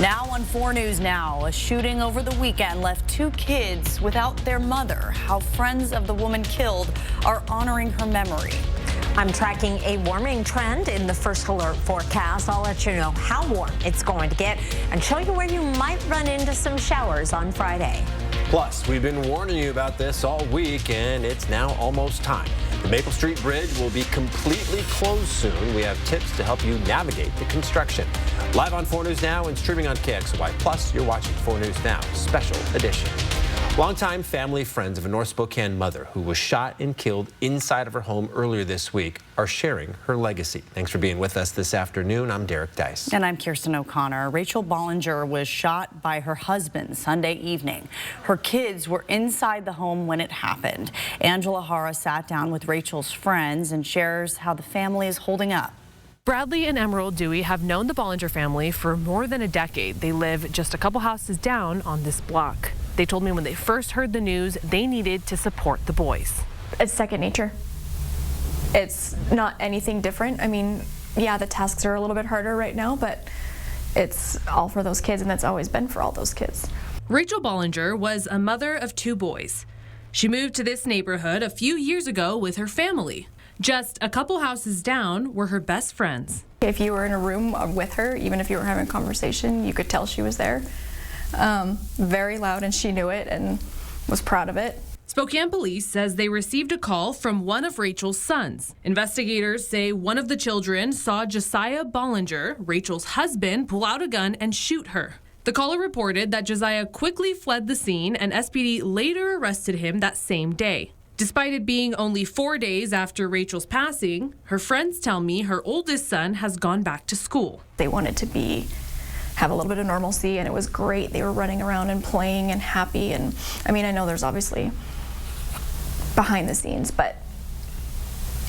Now on 4 News Now, a shooting over the weekend left 2 kids without their mother. How friends of the woman killed are honoring her memory. I'm tracking a warming trend in the first alert forecast. I'll let you know how warm it's going to get and show you where you might run into some showers on Friday. Plus, we've been warning you about this all week, and it's now almost time. The Maple Street Bridge will be completely closed soon. We have tips to help you navigate the construction. Live on 4 News Now and streaming on KXLY. Plus, you're watching 4 News Now Special Edition. Longtime family friends of a North Spokane mother who was shot and killed inside of her home earlier this week are sharing her legacy. Thanks for being with us this afternoon. I'm Derek Dice. And I'm Kirsten O'Connor. Rachel Bollinger was shot by her husband Sunday evening. Her kids were inside the home when it happened. Angela Hara sat down with Rachel's friends and shares how the family is holding up. Bradley and Emerald Dewey have known the Bollinger family for more than a decade. They live just a couple houses down on this block. They told me when they first heard the news, they needed to support the boys. It's second nature. It's not anything different. I mean, yeah, the tasks are a little bit harder right now, but it's all for those kids, and that's always been for all those kids. Rachel Bollinger was a mother of 2 boys. She moved to this neighborhood a few years ago with her family. Just a couple houses down were her best friends. If you were in a room with her, even if you were having a conversation, you could tell she was there. Very loud, and she knew it and was proud of it. Spokane police says they received a call from one of Rachel's sons. Investigators say one of the children saw Josiah Bollinger, Rachel's husband, pull out a gun and shoot her. The caller reported that Josiah quickly fled the scene, and SPD later arrested him that same day. Despite it being only 4 days after Rachel's passing, her friends tell me her oldest son has gone back to school. They wanted to have a little bit of normalcy, and it was great. They were running around and playing and happy, and I mean, I know there's obviously behind the scenes, but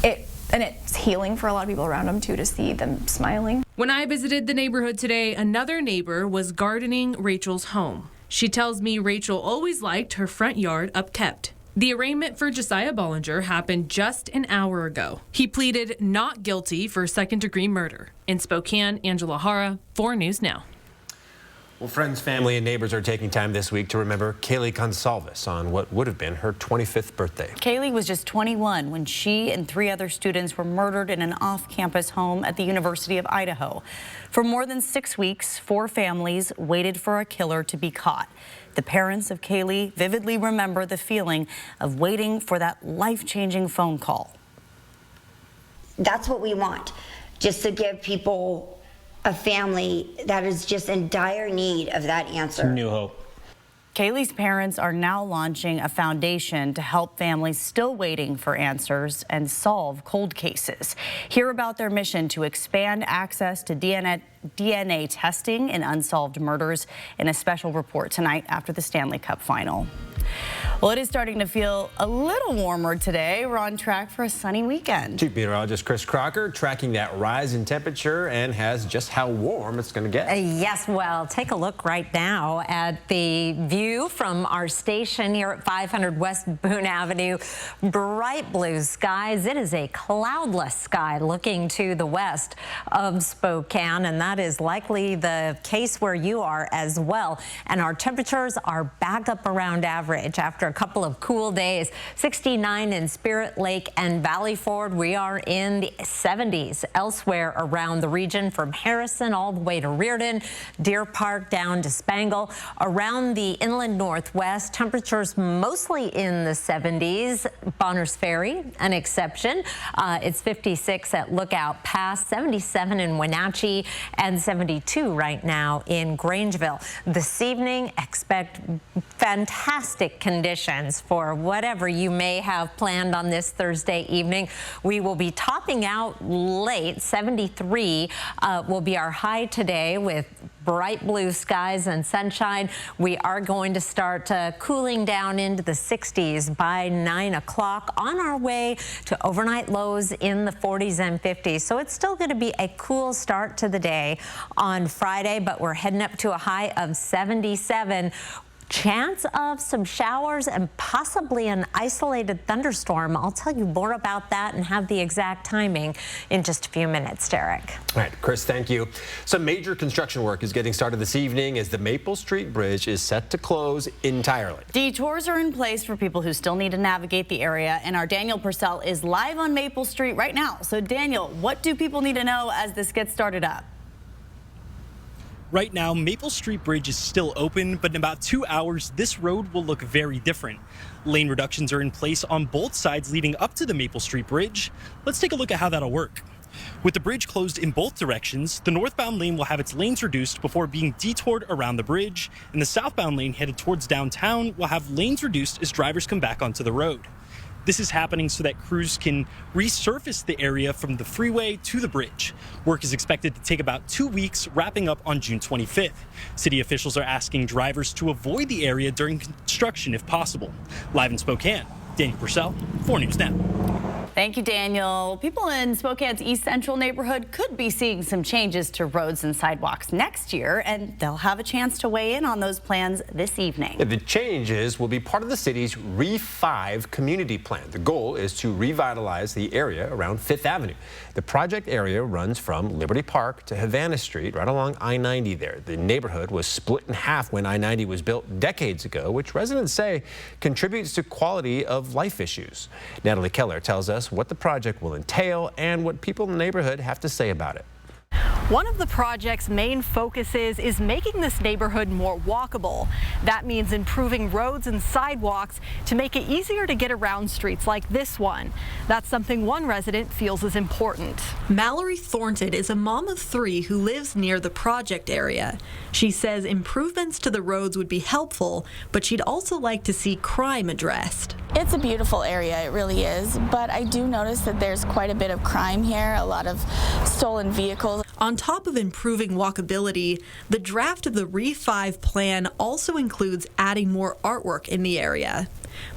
it's healing for a lot of people around them too, to see them smiling. When I visited the neighborhood today, another neighbor was gardening Rachel's home. She tells me Rachel always liked her front yard upkept. The arraignment for Josiah Bollinger happened just an hour ago. He pleaded not guilty for second-degree murder. In Spokane, Angela Hara, 4 News Now. Well, friends, family, and neighbors are taking time this week to remember Kaylee Gonsalves on what would have been her 25th birthday. Kaylee was just 21 when she and 3 other students were murdered in an off-campus home at the University of Idaho. For more than 6 weeks, 4 families waited for a killer to be caught. The parents of Kaylee vividly remember the feeling of waiting for that life-changing phone call. That's what we want, just to give people a family that is just in dire need of that answer. New hope. Kaylee's parents are now launching a foundation to help families still waiting for answers and solve cold cases. Hear about their mission to expand access to DNA testing in unsolved murders in a special report tonight after the Stanley Cup final. Well, it is starting to feel a little warmer today. We're on track for a sunny weekend. Chief Meteorologist Chris Crocker tracking that rise in temperature and has just how warm it's going to get. Yes, well, take a look right now at the view from our station here at 500 West Boone Avenue. Bright blue skies. It is a cloudless sky looking to the west of Spokane, and that is likely the case where you are as well. And our temperatures are back up around average after a couple of cool days. 69 in Spirit Lake and Valley Ford. We are in the 70s elsewhere around the region, from Harrison all the way to Reardon, Deer Park down to Spangle. Around the inland northwest, temperatures mostly in the 70s. Bonners Ferry, an exception. It's 56 at Lookout Pass, 77 in Wenatchee, and 72 right now in Grangeville. This evening, expect fantastic conditions for whatever you may have planned on this Thursday evening. We will be topping out late. 73 will be our high today with bright blue skies and sunshine. We are going to start cooling down into the 60s by 9 o'clock, on our way to overnight lows in the 40s and 50s. So it's still going to be a cool start to the day on Friday, but we're heading up to a high of 77. Chance of some showers and possibly an isolated thunderstorm. I'll tell you more about that and have the exact timing in just a few minutes, Derek. All right, Chris, thank you. Some major construction work is getting started this evening as the Maple Street Bridge is set to close entirely. Detours are in place for people who still need to navigate the area, and our Daniel Purcell is live on Maple Street right now. So Daniel, what do people need to know as this gets started up? Right now, Maple Street Bridge is still open, but in about 2 hours, this road will look very different. Lane reductions are in place on both sides leading up to the Maple Street Bridge. Let's take a look at how that'll work. With the bridge closed in both directions, the northbound lane will have its lanes reduced before being detoured around the bridge, and the southbound lane headed towards downtown will have lanes reduced as drivers come back onto the road. This is happening so that crews can resurface the area from the freeway to the bridge. Work is expected to take about 2 weeks, wrapping up on June 25th. City officials are asking drivers to avoid the area during construction if possible. Live in Spokane, Daniel Purcell, 4 News Now. Thank you, Daniel. People in Spokane's East Central neighborhood could be seeing some changes to roads and sidewalks next year, and they'll have a chance to weigh in on those plans this evening. The changes will be part of the city's RE5 community plan. The goal is to revitalize the area around 5th Avenue. The project area runs from Liberty Park to Havana Street, right along I-90 there. The neighborhood was split in half when I-90 was built decades ago, which residents say contributes to quality of life issues. Natalie Keller tells us what the project will entail and what people in the neighborhood have to say about it. One of the project's main focuses is making this neighborhood more walkable. That means improving roads and sidewalks to make it easier to get around streets like this one. That's something one resident feels is important. Mallory Thornton is a mom of 3 who lives near the project area. She says improvements to the roads would be helpful, but she'd also like to see crime addressed. It's a beautiful area, it really is, but I do notice that there's quite a bit of crime here, a lot of stolen vehicles. On top of improving walkability, the draft of the RE5 plan also includes adding more artwork in the area.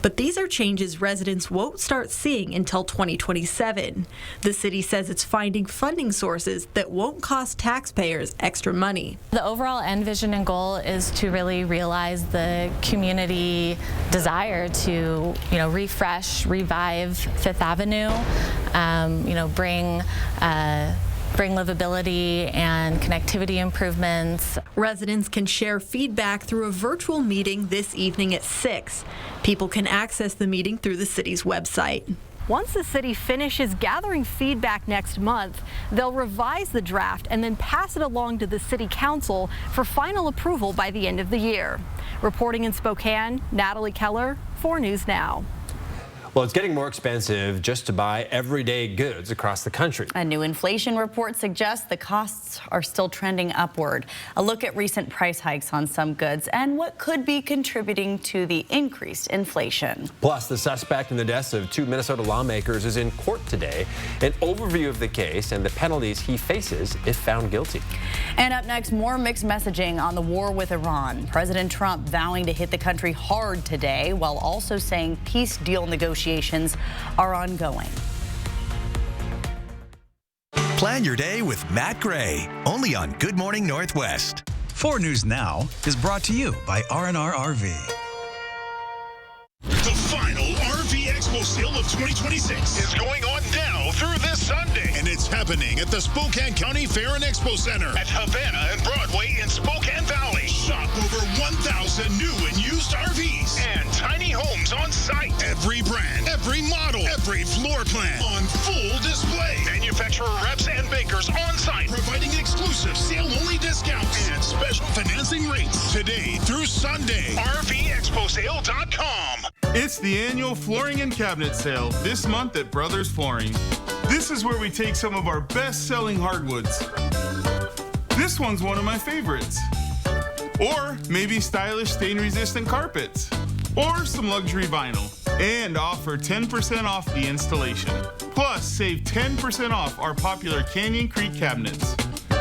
But these are changes residents won't start seeing until 2027. The city says it's finding funding sources that won't cost taxpayers extra money. The overall end vision and goal is to really realize the community desire to, refresh, revive 5th Avenue, bring livability and connectivity improvements. Residents can share feedback through a virtual meeting this evening at 6. People can access the meeting through the city's website. Once the city finishes gathering feedback next month, they'll revise the draft and then pass it along to the city council for final approval by the end of the year. Reporting in Spokane, Natalie Keller, 4 News Now. Well, it's getting more expensive just to buy everyday goods across the country. A new inflation report suggests the costs are still trending upward. A look at recent price hikes on some goods and what could be contributing to the increased inflation. Plus, the suspect in the deaths of 2 Minnesota lawmakers is in court today. An overview of the case and the penalties he faces if found guilty. And up next, more mixed messaging on the war with Iran. President Trump vowing to hit the country hard today while also saying peace deal negotiations are ongoing. Plan your day with Matt Gray, only on Good Morning Northwest. 4 News Now is brought to you by R&R RV. The final RV Expo sale of 2026 is going on now through this Sunday. And it's happening at the Spokane County Fair and Expo Center at Havana and Broadway in Spokane Valley. Shop over 1,000 new and used RVs and tiny homes on site. Every brand, every model, every floor plan on full display. Manufacturer reps and bakers on site, providing exclusive sale-only discounts and special financing rates today through Sunday. RVExpoSale.com. It's the annual Flooring and Cabinet Sale this month at Brothers Flooring. This is where we take some of our best-selling hardwoods. This one's one of my favorites. Or maybe stylish stain-resistant carpets. Or some luxury vinyl. And offer 10% off the installation. Plus, save 10% off our popular Canyon Creek cabinets.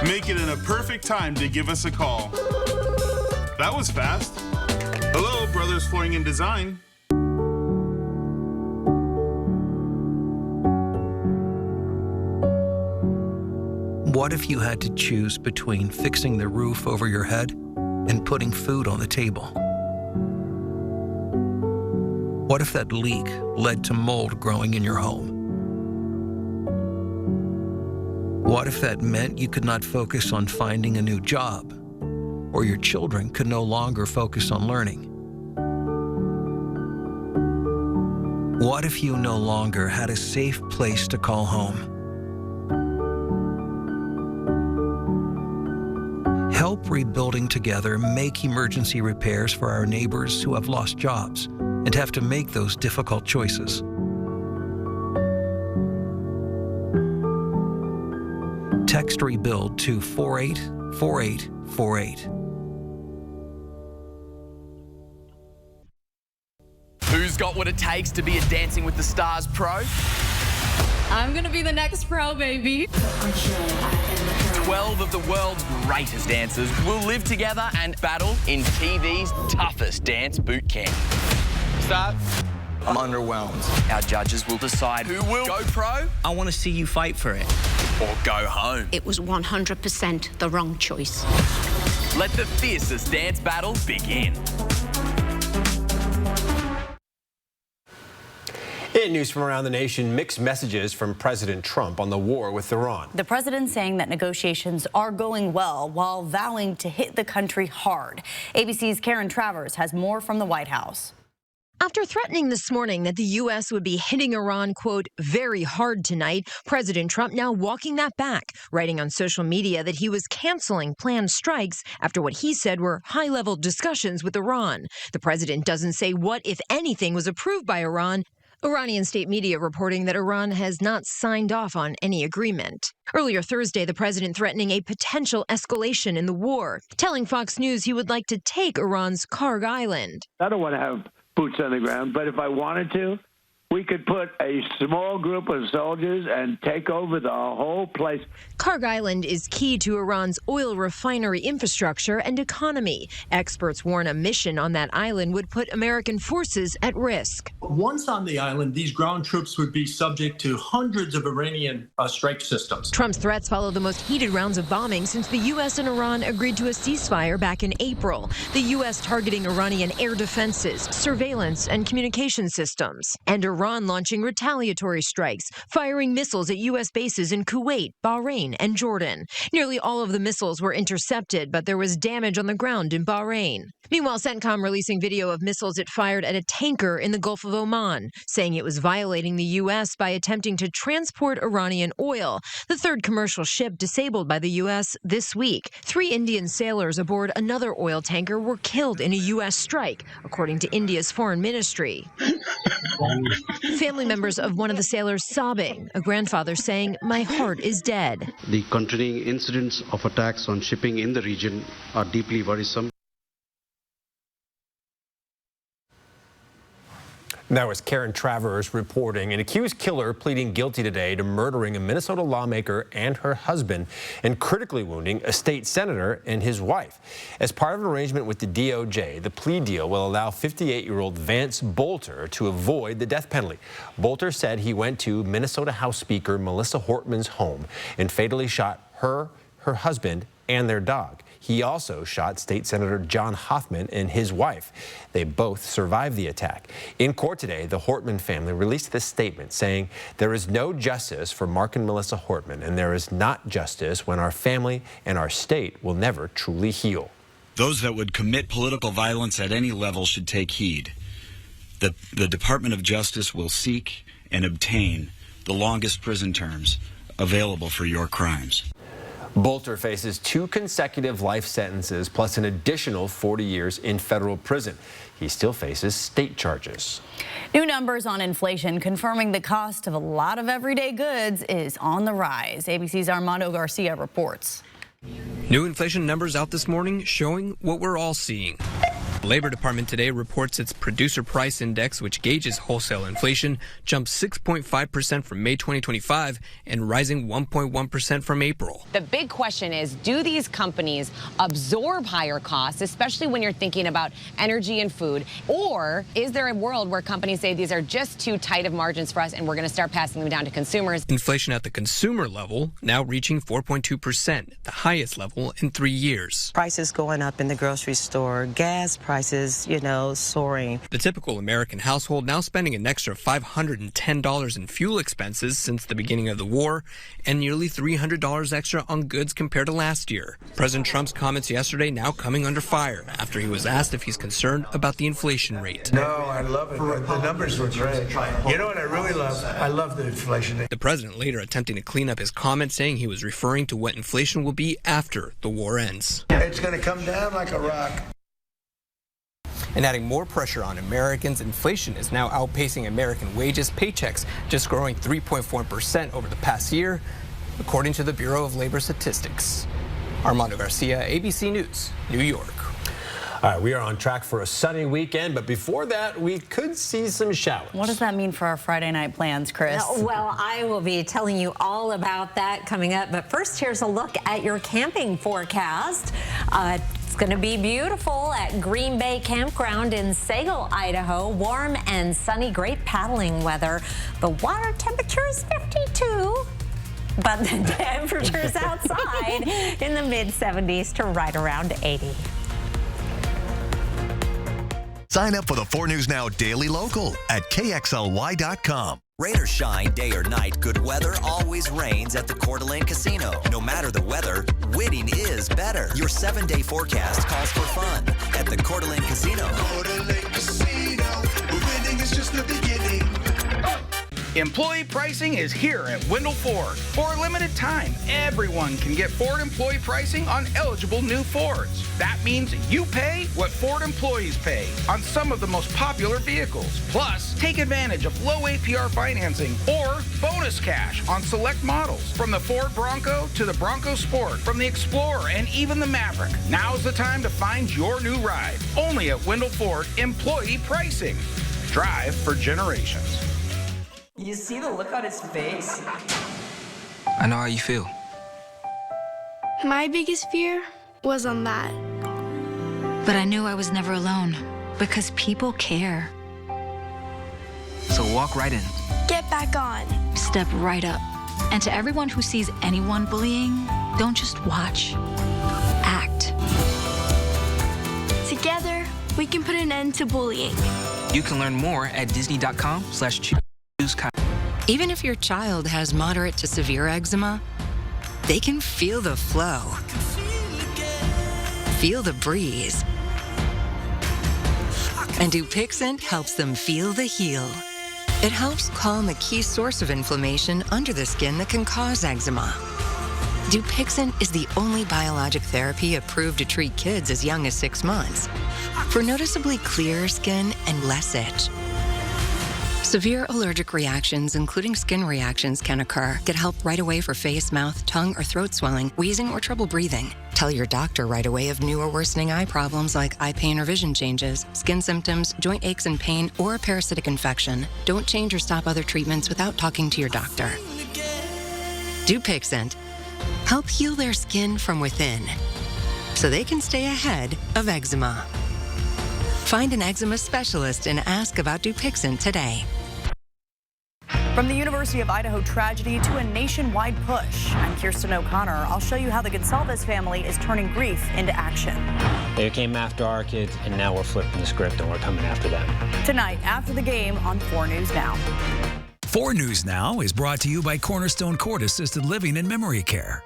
Make it in a perfect time to give us a call. That was fast. Hello, Brothers Flooring and Design. What if you had to choose between fixing the roof over your head and putting food on the table? What if that leak led to mold growing in your home? What if that meant you could not focus on finding a new job, or your children could no longer focus on learning? What if you no longer had a safe place to call home? Help Rebuilding Together make emergency repairs for our neighbors who have lost jobs and have to make those difficult choices. Text REBUILD to 484848. Who's got what it takes to be a Dancing with the Stars pro? I'm gonna be the next pro, baby. 12 of the world's greatest dancers will live together and battle in TV's toughest dance boot camp. Start. I'm underwhelmed. Our judges will decide who will go pro I want to see you fight for it. or go home. It was 100% the wrong choice. Let the fiercest dance battle begin. In news from around the nation, mixed messages from President Trump on the war with Iran. The president saying that negotiations are going well while vowing to hit the country hard. ABC's Karen Travers has more from the White House. After threatening this morning that the U.S. would be hitting Iran, quote, very hard tonight, President Trump now walking that back, writing on social media that he was canceling planned strikes after what he said were high-level discussions with Iran. The president doesn't say what, if anything, was approved by Iran. Iranian state media reporting that Iran has not signed off on any agreement. Earlier Thursday, the president threatening a potential escalation in the war, telling Fox News he would like to take Iran's Karg Island. I don't want to have boots on the ground, but if I wanted to, we could put a small group of soldiers and take over the whole place. Karg Island is key to Iran's oil refinery infrastructure and economy. Experts warn a mission on that island would put American forces at risk. Once on the island, these ground troops would be subject to hundreds of Iranian strike systems. Trump's threats follow the most heated rounds of bombing since the U.S. and Iran agreed to a ceasefire back in April. The U.S. targeting Iranian air defenses, surveillance, and communication systems. And Iran launching retaliatory strikes, firing missiles at U.S. bases in Kuwait, Bahrain, and Jordan. Nearly all of the missiles were intercepted, but there was damage on the ground in Bahrain. Meanwhile, CENTCOM releasing video of missiles it fired at a tanker in the Gulf of Oman, saying it was violating the U.S. by attempting to transport Iranian oil. The third commercial ship disabled by the U.S. this week. 3 Indian sailors aboard another oil tanker were killed in a U.S. strike, according to India's foreign ministry. Family members of one of the sailors sobbing, a grandfather saying, "My heart is dead." The continuing incidents of attacks on shipping in the region are deeply worrisome. That was Karen Travers reporting. An accused killer pleading guilty today to murdering a Minnesota lawmaker and her husband and critically wounding a state senator and his wife. As part of an arrangement with the DOJ, the plea deal will allow 58-year-old Vance Bolter to avoid the death penalty. Bolter said he went to Minnesota House Speaker Melissa Hortman's home and fatally shot her husband, and their dog. He also shot State Senator John Hoffman and his wife. They both survived the attack. In court today, the Hortman family released this statement saying, "There is no justice for Mark and Melissa Hortman, and there is not justice when our family and our state will never truly heal." Those that would commit political violence at any level should take heed. The Department of Justice will seek and obtain the longest prison terms available for your crimes. Bolter faces 2 consecutive life sentences plus an additional 40 years in federal prison. He still faces state charges. New numbers on inflation confirming the cost of a lot of everyday goods is on the rise. ABC's Armando Garcia reports. New inflation numbers out this morning showing what we're all seeing. The Labor Department today reports its Producer Price Index, which gauges wholesale inflation, jumped 6.5% from May 2025 and rising 1.1% from April. The big question is, do these companies absorb higher costs, especially when you're thinking about energy and food? Or is there a world where companies say these are just too tight of margins for us and we're going to start passing them down to consumers? Inflation at the consumer level now reaching 4.2%, the highest level in 3 years. Prices going up in the grocery store, gas prices prices, soaring. The typical American household now spending an extra $510 in fuel expenses since the beginning of the war, and nearly $300 extra on goods compared to last year. President Trump's comments yesterday now coming under fire after he was asked if he's concerned about the inflation rate. No, I love it. The numbers were great. You know what I really love? I love the inflation rate. The president later attempting to clean up his comment, saying he was referring to what inflation will be after the war ends. It's going to come down like a rock. And adding more pressure on Americans, inflation is now outpacing American wages, paychecks just growing 3.4% over the past year, according to the Bureau of Labor Statistics. Armando Garcia, ABC News, New York. All right, we are on track for a sunny weekend, but before that, we could see some showers. What does that mean for our Friday night plans, Chris? Well, I will be telling you all about that coming up. But first, here's a look at your camping forecast. It's going to be beautiful at Green Bay Campground in Sago, Idaho. Warm and sunny, great paddling weather. The water temperature is 52. But the temperatures outside in the mid-70s to right around 80. Sign up for the 4 News Now Daily Local at KXLY.com. Rain or shine, day or night, good weather always reigns at the Coeur d'Alene Casino. No matter the weather, winning is better. Your 7-day forecast calls for fun at the Coeur d'Alene Casino. Coeur d'Alene Casino, winning is just the beginning. Employee pricing is here at Wendell Ford. For a limited time, everyone can get Ford employee pricing on eligible new Fords. That means you pay what Ford employees pay on some of the most popular vehicles. Plus, take advantage of low APR financing or bonus cash on select models. From the Ford Bronco to the Bronco Sport, from the Explorer and even the Maverick. Now's the time to find your new ride. Only at Wendell Ford employee pricing. Drive for generations. You see the look on his face? I know how you feel. My biggest fear was on that. But I knew I was never alone because people care. So walk right in. Get back on. Step right up. And to everyone who sees anyone bullying, don't just watch. Act. Together, we can put an end to bullying. You can learn more at disney.com/choose. Even if your child has moderate to severe eczema, they can feel the flow, feel the breeze. And Dupixent helps them feel the heal. It helps calm a key source of inflammation under the skin that can cause eczema. Dupixent is the only biologic therapy approved to treat kids as young as 6 months for noticeably clearer skin and less itch. Severe allergic reactions, including skin reactions, can occur. Get help right away for face, mouth, tongue, or throat swelling, wheezing, or trouble breathing. Tell your doctor right away of new or worsening eye problems like eye pain or vision changes, skin symptoms, joint aches and pain, or a parasitic infection. Don't change or stop other treatments without talking to your doctor. Dupixent. Help heal their skin from within so they can stay ahead of eczema. Find an eczema specialist and ask about Dupixent today. From the University of Idaho tragedy to a nationwide push, I'm Kirsten O'Connor. I'll show you how the Gonsalves family is turning grief into action. They came after our kids, and now we're flipping the script and we're coming after them. Tonight, after the game on 4 News Now. 4 News Now is brought to you by Cornerstone Court Assisted Living and Memory Care.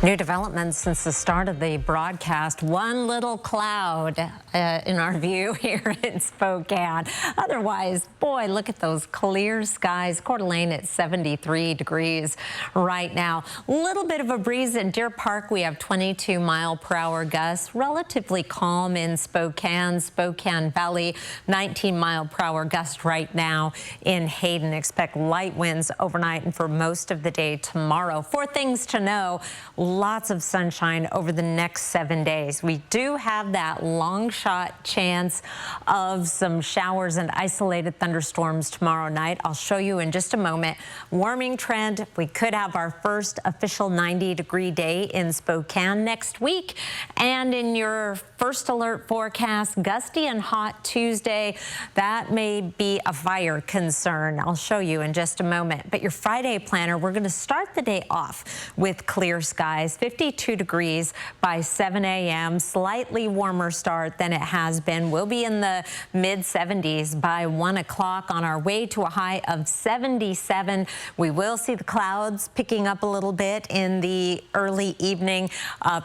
New developments since the start of the broadcast. One little cloud in our view here in Spokane. Otherwise, boy, look at those clear skies. Coeur d'Alene at 73 degrees right now. Little bit of a breeze in Deer Park. We have 22-mile-per-hour gusts. Relatively calm in Spokane, Spokane Valley. 19-mile-per-hour gust right now in Hayden. Expect light winds overnight and for most of the day tomorrow. 4 things to know. Lots of sunshine over the next 7 days. We do have that long shot chance of some showers and isolated thunderstorms tomorrow night. I'll show you in just a moment. Warming trend. We could have our first official 90-degree day in Spokane next week. And in your first alert forecast, gusty and hot Tuesday. That may be a fire concern. I'll show you in just a moment. But your Friday planner, we're going to start the day off with clear skies. skies, 52 degrees by 7 a.m. Slightly warmer start than it has been. We'll be in the mid-70s by 1 o'clock on our way to a high of 77. We will see the clouds picking up a little bit in the early evening,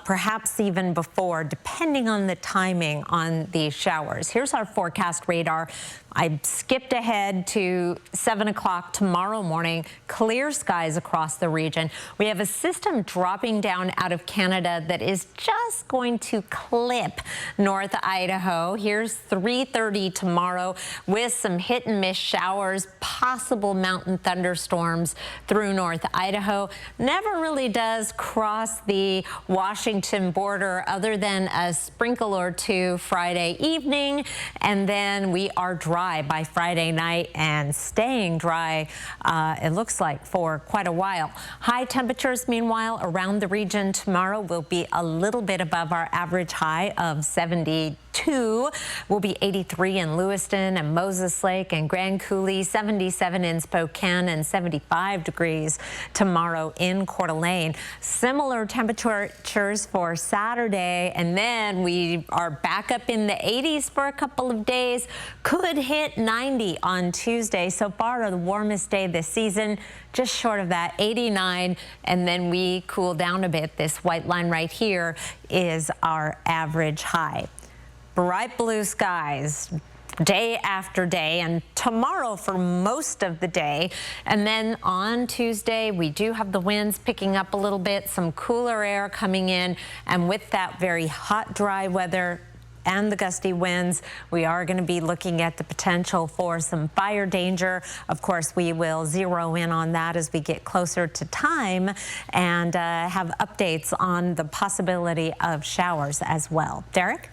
perhaps even before, depending on the timing on these showers. Here's our forecast radar. I skipped ahead to 7 o'clock tomorrow morning. Clear skies across the region. We have a system dropping down out of Canada that is just going to clip North Idaho. Here's 3:30 tomorrow with some hit and miss showers, possible mountain thunderstorms through North Idaho. Never really does cross the Washington border other than a sprinkle or two Friday evening. And then we are dry by Friday night and staying dry, it looks like, for quite a while. High temperatures, meanwhile, around the region tomorrow will be a little bit above our average high of 72. Will be 83 in Lewiston and Moses Lake and Grand Coulee, 77 in Spokane, and 75 degrees tomorrow in Coeur d'Alene. Similar temperatures for Saturday, and then we are back up in the 80s for a couple of days. Could hit 90 on Tuesday. So far, the warmest day this season, just short of that, 89, and then we cool down a bit. This white line right here is our average high. Bright blue skies day after day, and tomorrow for most of the day. And then on Tuesday, we do have the winds picking up a little bit, some cooler air coming in, and with that very hot, dry weather and the gusty winds, we are going to be looking at the potential for some fire danger. Of course, we will zero in on that as we get closer to time and have updates on the possibility of showers as well. Derek?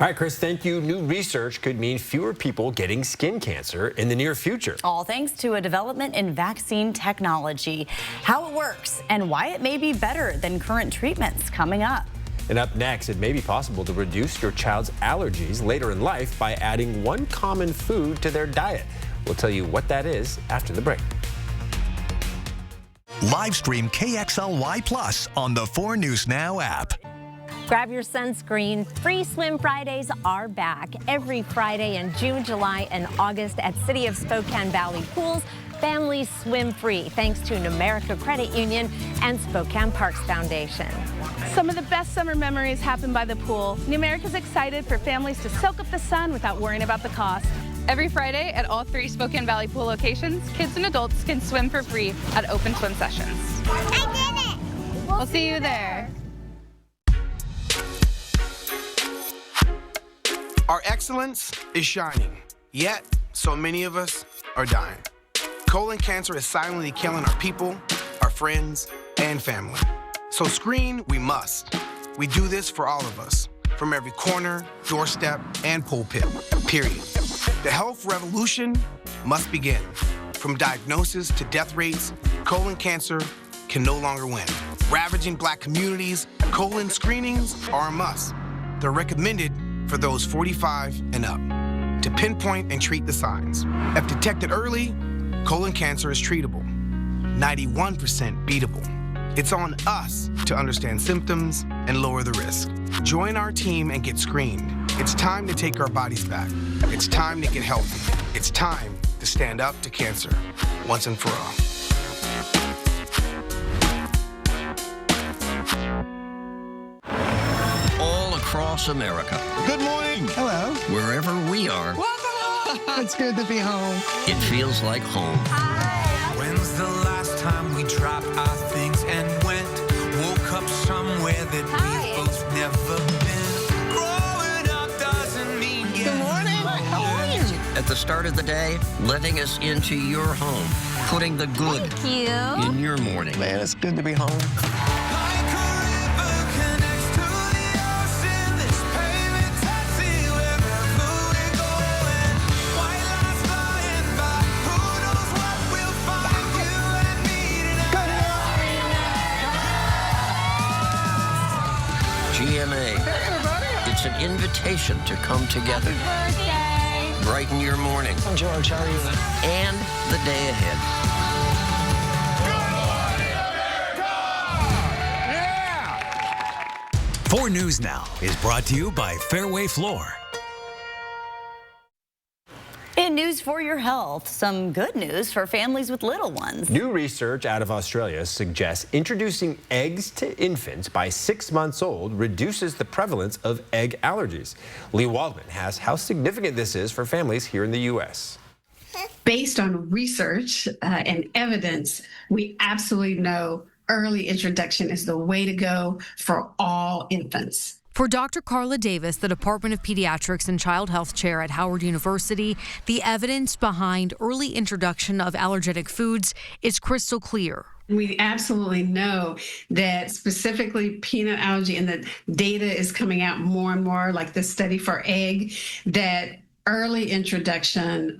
All right, Chris, thank you. New research could mean fewer people getting skin cancer in the near future. All thanks to a development in vaccine technology. How it works and why it may be better than current treatments coming up. And up next, it may be possible to reduce your child's allergies later in life by adding one common food to their diet. We'll tell you what that is after the break. Live stream KXLY Plus on the 4 News Now app. Grab your sunscreen. Free Swim Fridays are back every Friday in June, July, and August at City of Spokane Valley Pools. Families swim free thanks to Numerica Credit Union and Spokane Parks Foundation. Some of the best summer memories happen by the pool. Numerica's excited for families to soak up the sun without worrying about the cost. Every Friday at all 3 Spokane Valley Pool locations, kids and adults can swim for free at open swim sessions. I did it! We'll see you there. Our excellence is shining, yet so many of us are dying. Colon cancer is silently killing our people, our friends, and family. So screen we must. We do this for all of us, from every corner, doorstep, and pulpit, period. The health revolution must begin. From diagnosis to death rates, colon cancer can no longer win. Ravaging Black communities, colon screenings are a must. They're recommended for those 45 and up to pinpoint and treat the signs. If detected early, colon cancer is treatable, 91% beatable. It's on us to understand symptoms and lower the risk. Join our team and get screened. It's time to take our bodies back. It's time to get healthy. It's time to stand up to cancer once and for all. Across America. Good morning. Hello. Wherever we are. It's good to be home. It feels like home. Hi. When's the last time we dropped our things and went? Woke up somewhere that we've both never been. Growing up doesn't mean Good morning. How are you? At the start of the day, letting us into your home. Putting the good in your morning. Man, it's good to be home. GMA. It's an invitation to come together. Brighten your morning. I'm George. How are you? And the day ahead. Yeah! 4 News Now is brought to you by Fairway Floor. In news for your health, some good news for families with little ones. New research out of Australia suggests introducing eggs to infants by 6 months old reduces the prevalence of egg allergies. Lee Waldman has how significant this is for families here in the U.S. Based on research and evidence, we absolutely know early introduction is the way to go for all infants. For Dr. Carla Davis, the Department of Pediatrics and Child Health Chair at Howard University, the evidence behind early introduction of allergenic foods is crystal clear. We absolutely know that specifically peanut allergy, and the data is coming out more and more, like this study for egg, that early introduction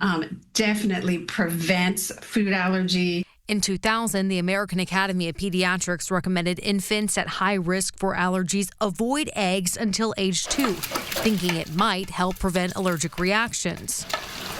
definitely prevents food allergy. In 2000, the American Academy of Pediatrics recommended infants at high risk for allergies avoid eggs until age 2, thinking it might help prevent allergic reactions.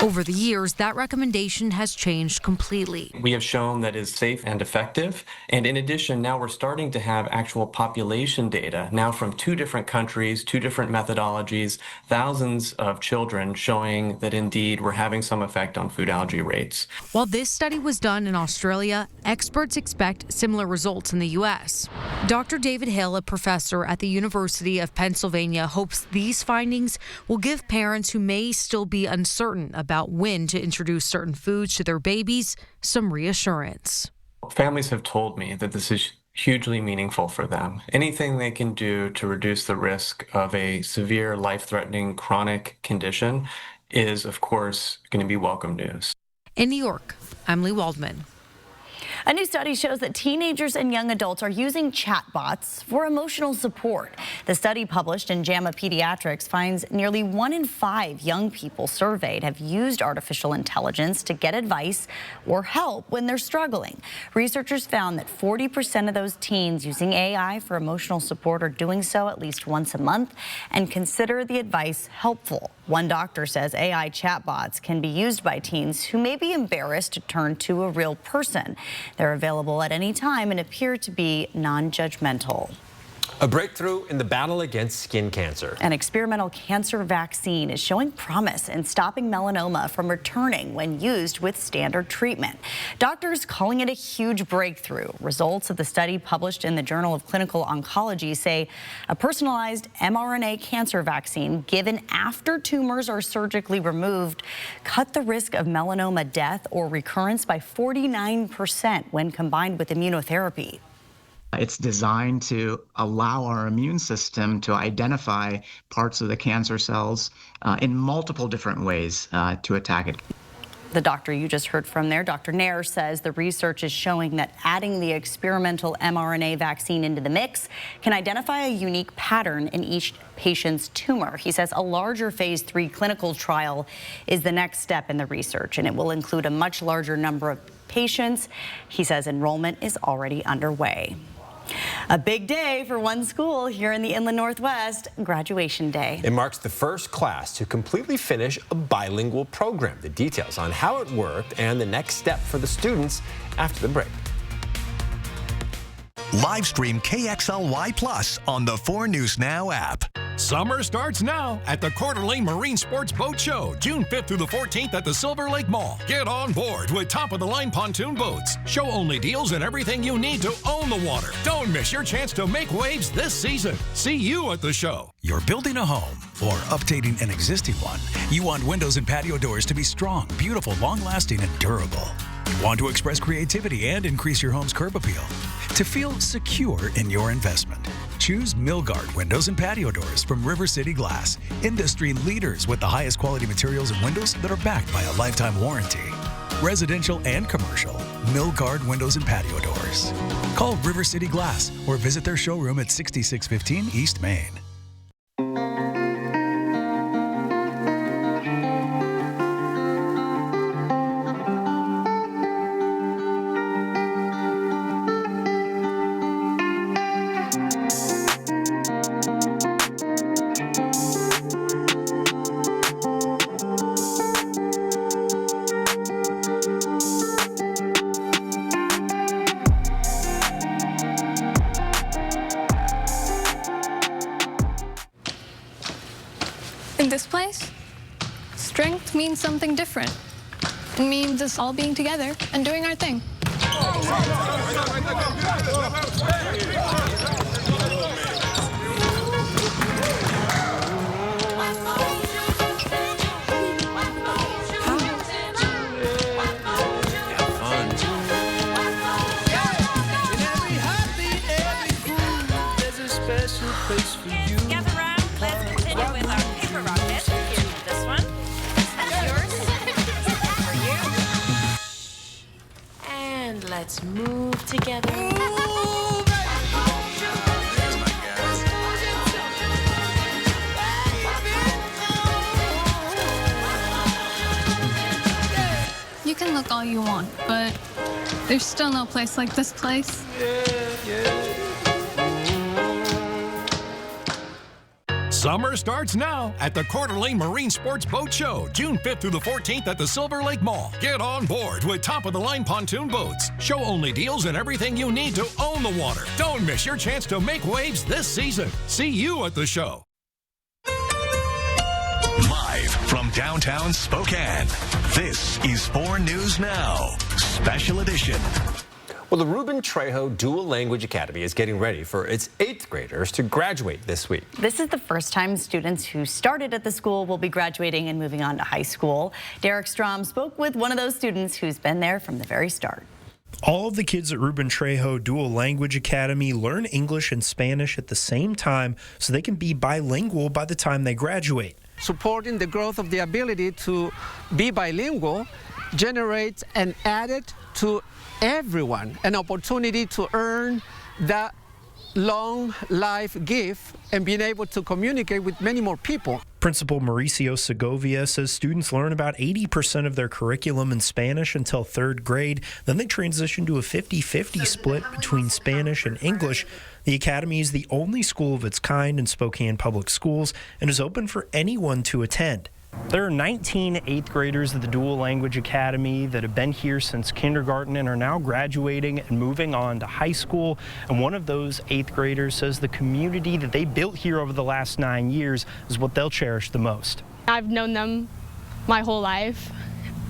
Over the years, that recommendation has changed completely. We have shown that it's safe and effective. And in addition, now we're starting to have actual population data, now from 2 different countries, 2 different methodologies, thousands of children showing that indeed we're having some effect on food allergy rates. While this study was done in Australia, experts expect similar results in the U.S. Dr. David Hill, a professor at the University of Pennsylvania, hopes these findings will give parents who may still be uncertain about when to introduce certain foods to their babies some reassurance. Families have told me that this is hugely meaningful for them. Anything they can do to reduce the risk of a severe, life-threatening chronic condition is, of course, going to be welcome news. In New York, I'm Lee Waldman. A new study shows that teenagers and young adults are using chatbots for emotional support. The study published in JAMA Pediatrics finds nearly 1 in 5 young people surveyed have used artificial intelligence to get advice or help when they're struggling. Researchers found that 40% of those teens using AI for emotional support are doing so at least once a month and consider the advice helpful. One doctor says AI chatbots can be used by teens who may be embarrassed to turn to a real person. They're available at any time and appear to be non-judgmental. A breakthrough in the battle against skin cancer. An experimental cancer vaccine is showing promise in stopping melanoma from returning when used with standard treatment. Doctors calling it a huge breakthrough. Results of the study published in the Journal of Clinical Oncology say a personalized mRNA cancer vaccine given after tumors are surgically removed cut the risk of melanoma death or recurrence by 49% when combined with immunotherapy. It's designed to allow our immune system to identify parts of the cancer cells in multiple different ways to attack it. The doctor you just heard from there, Dr. Nair, says the research is showing that adding the experimental mRNA vaccine into the mix can identify a unique pattern in each patient's tumor. He says a larger phase 3 clinical trial is the next step in the research, and it will include a much larger number of patients. He says enrollment is already underway. A big day for one school here in the Inland Northwest, graduation day. It marks the first class to completely finish a bilingual program. The details on how it worked and the next step for the students after the break. Live stream KXLY Plus on the 4 News Now app. Summer starts now at the Coeur d'Alene Marine Sports Boat Show, June 5th through the 14th at the Silver Lake Mall. Get on board with top-of-the-line pontoon boats, show-only deals, and everything you need to own the water. Don't miss your chance to make waves this season. See you at the show. You're building a home or updating an existing one. You want windows and patio doors to be strong, beautiful, long-lasting, and durable. Want to express creativity and increase your home's curb appeal? To feel secure in your investment, choose Milgard Windows and Patio Doors from River City Glass, industry leaders with the highest quality materials and windows that are backed by a lifetime warranty. Residential and commercial, Milgard Windows and Patio Doors. Call River City Glass or visit their showroom at 6615 East Main. In this place, strength means something different. It means us all being together and doing our thing. Gather round. Let's continue with our paper rock bit. Here's this one. That's yours. For you. And let's move together. You can look all you want, but there's still no place like this place. Summer starts now at the Coeur d'Alene Marine Sports Boat Show, June 5th through the 14th at the Silver Lake Mall. Get on board with top-of-the-line pontoon boats. Show-only deals and everything you need to own the water. Don't miss your chance to make waves this season. See you at the show. Live from downtown Spokane, this is 4 News Now, Special Edition. Well, the Ruben Trejo Dual Language Academy is getting ready for its 8th graders to graduate this week. This is the first time students who started at the school will be graduating and moving on to high school. Derek Strom spoke with one of those students who's been there from the very start. All of the kids at Ruben Trejo Dual Language Academy learn English and Spanish at the same time so they can be bilingual by the time they graduate. Supporting the growth of the ability to be bilingual generates and added to everyone an opportunity to earn that long life gift and being able to communicate with many more people. Principal Mauricio Segovia says students learn about 80% of their curriculum in Spanish until 3rd grade. Then they transition to a 50-50 split between Spanish and English. The academy is the only school of its kind in Spokane Public Schools and is open for anyone to attend. There are 19 8th graders at the Dual Language Academy that have been here since kindergarten and are now graduating and moving on to high school. And one of those 8th graders says the community that they built here over the last 9 years is what they'll cherish the most. I've known them my whole life,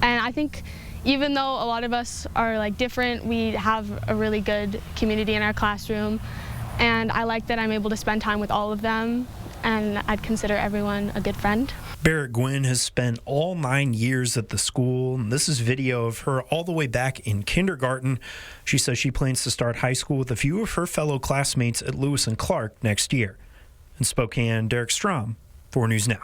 and I think even though a lot of us are like different, we have a really good community in our classroom, and I like that I'm able to spend time with all of them, and I'd consider everyone a good friend. Barrett Gwynn has spent all 9 years at the school, and this is video of her all the way back in kindergarten. She says she plans to start high school with a few of her fellow classmates at Lewis and Clark next year. In Spokane, Derek Strom, 4 News Now.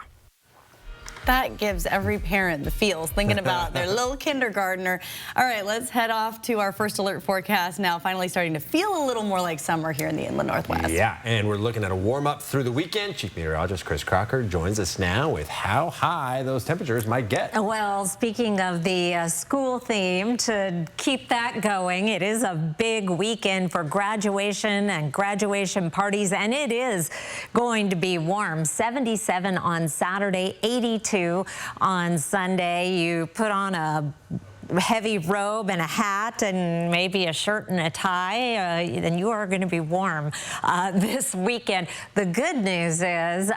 That gives every parent the feels thinking about their little kindergartner. All right, let's head off to our first alert forecast now, finally starting to feel a little more like summer here in the inland Northwest. Yeah, and we're looking at a warm up through the weekend. Chief Meteorologist Chris Crocker joins us now with how high those temperatures might get. Well, speaking of the school theme, to keep that going, it is a big weekend for graduation and graduation parties, and it is going to be warm. 77 on Saturday, 82 on Sunday. You put on a heavy robe and a hat and maybe a shirt and a tie, then you are going to be warm this weekend. The good news is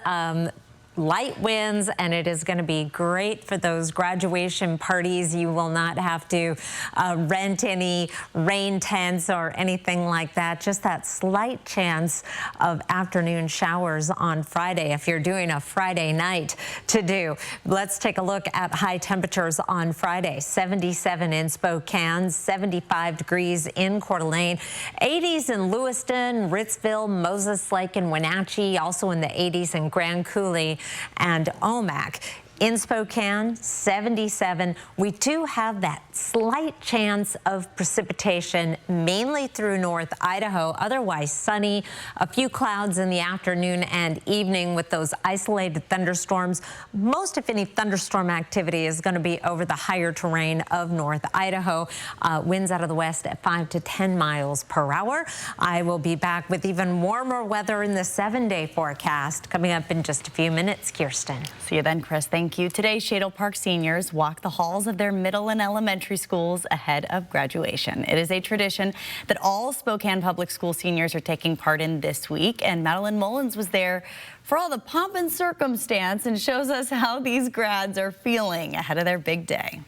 light winds, and it is going to be great for those graduation parties. You will not have to rent any rain tents or anything like that. Just that slight chance of afternoon showers on Friday if you're doing a Friday night to do. Let's take a look at high temperatures on Friday. 77 in Spokane, 75 degrees in Coeur d'Alene, 80s in Lewiston, Ritzville, Moses Lake, and Wenatchee, also in the 80s in Grand Coulee and Omak. In Spokane, 77. We do have that slight chance of precipitation, mainly through North Idaho. Otherwise sunny, a few clouds in the afternoon and evening with those isolated thunderstorms. Most, if any, thunderstorm activity is going to be over the higher terrain of North Idaho. Winds out of the west at 5 to 10 miles per hour. I will be back with even warmer weather in the 7-day forecast coming up in just a few minutes. Kirsten. See you then, Chris. Thank Thank you. Today, Shadle Park seniors walk the halls of their middle and elementary schools ahead of graduation. It is a tradition that all Spokane Public School seniors are taking part in this week, and Madeline Mullins was there for all the pomp and circumstance and shows us how these grads are feeling ahead of their big day.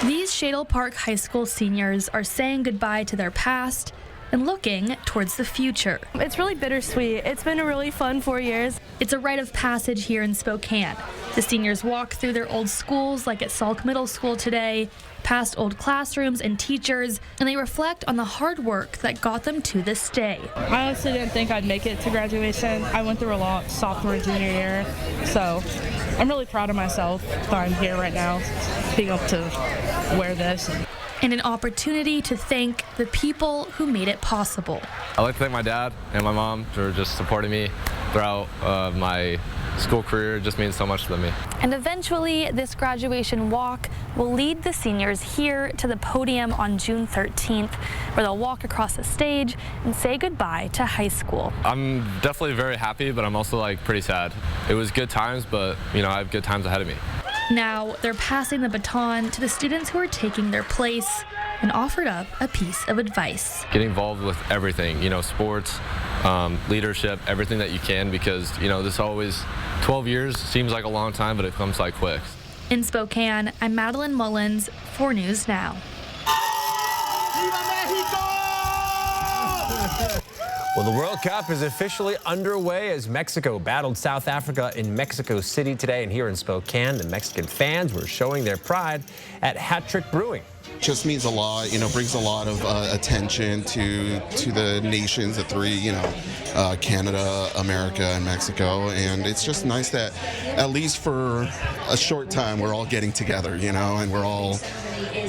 These Shadle Park High School seniors are saying goodbye to their past and looking towards the future. It's really bittersweet. It's been a really fun 4 years. It's a rite of passage here in Spokane. The seniors walk through their old schools, like at Salk Middle School today, past old classrooms and teachers, and they reflect on the hard work that got them to this day. I honestly didn't think I'd make it to graduation. I went through a lot sophomore and junior year, so I'm really proud of myself that I'm here right now, being able to wear this. And an opportunity to thank the people who made it possible. I'd like to thank my dad and my mom for just supporting me throughout my school career. It just means so much to me. And eventually, this graduation walk will lead the seniors here to the podium on June 13th, where they'll walk across the stage and say goodbye to high school. I'm definitely very happy, but I'm also pretty sad. It was good times, but I have good times ahead of me. Now, they're passing the baton to the students who are taking their place and offered up a piece of advice. Get involved with everything, sports, leadership, everything that you can, because, this always, 12 years seems like a long time, but it comes like quick. In Spokane, I'm Madeline Mullins, 4 News Now. Well, the World Cup is officially underway as Mexico battled South Africa in Mexico City today. And here in Spokane, the Mexican fans were showing their pride at Hat Trick Brewing. Just means a lot, brings a lot of attention to the nations, the three, Canada, America, and Mexico. And it's just nice that at least for a short time, we're all getting together, and we're all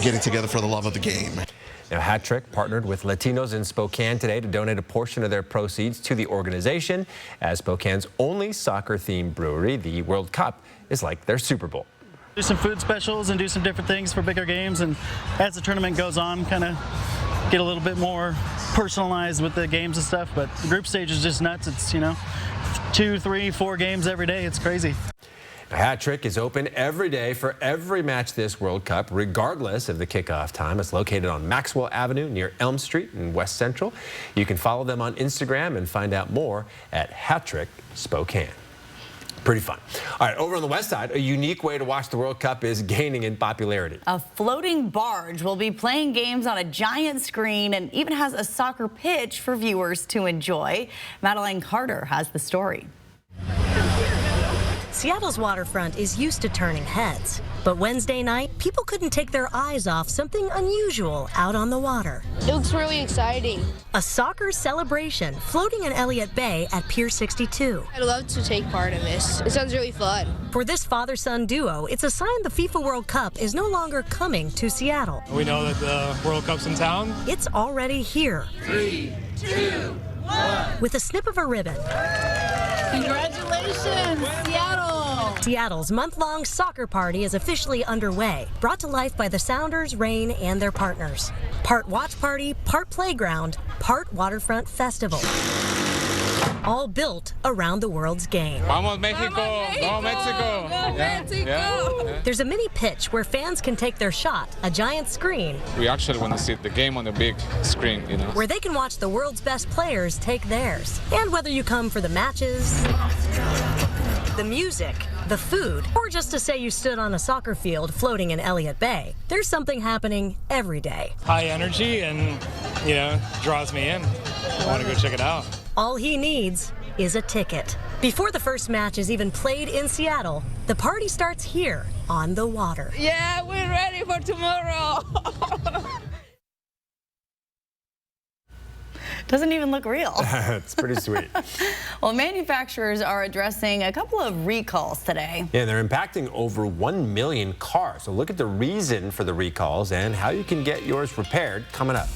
getting together for the love of the game. Now, Hat Trick partnered with Latinos in Spokane today to donate a portion of their proceeds to the organization. As Spokane's only soccer-themed brewery, the World Cup is like their Super Bowl. Do some food specials and do some different things for bigger games, and as the tournament goes on, kind of get a little bit more personalized with the games and stuff. But the group stage is just nuts. It's 2, 3, 4 games every day. It's crazy. Hat Trick is open every day for every match this World Cup, regardless of the kickoff time. It's located on Maxwell Avenue near Elm Street in West Central. You can follow them on Instagram and find out more at Hat Trick Spokane. Pretty fun. All right, over on the west side, a unique way to watch the World Cup is gaining in popularity. A floating barge will be playing games on a giant screen and even has a soccer pitch for viewers to enjoy. Madeline Carter has the story. Seattle's waterfront is used to turning heads, but Wednesday night, people couldn't take their eyes off something unusual out on the water. It looks really exciting. A soccer celebration floating in Elliott Bay at Pier 62. I'd love to take part in this. It sounds really fun. For this father-son duo, it's a sign the FIFA World Cup is no longer coming to Seattle. We know that the World Cup's in town. It's already here. 3, 2, 1. With a snip of a ribbon. Congratulations, Seattle! Seattle's month-long soccer party is officially underway, brought to life by the Sounders, Reign, and their partners. Part watch party, part playground, part waterfront festival. All built around the world's game. Vamos Mexico! Vamos Mexico! Go Mexico! Yeah. There's a mini pitch where fans can take their shot, a giant screen. We actually want to see the game on the big screen, Where they can watch the world's best players take theirs. And whether you come for the matches, the music, the food, or just to say you stood on a soccer field floating in Elliott Bay, there's something happening every day. High energy and, draws me in. I want to go check it out. All he needs is a ticket. Before the first match is even played in Seattle, the party starts here on the water. Yeah, we're ready for tomorrow. Doesn't even look real. It's pretty sweet. Well, manufacturers are addressing a couple of recalls today. Yeah, they're impacting over 1 million cars. So look at the reason for the recalls and how you can get yours repaired coming up.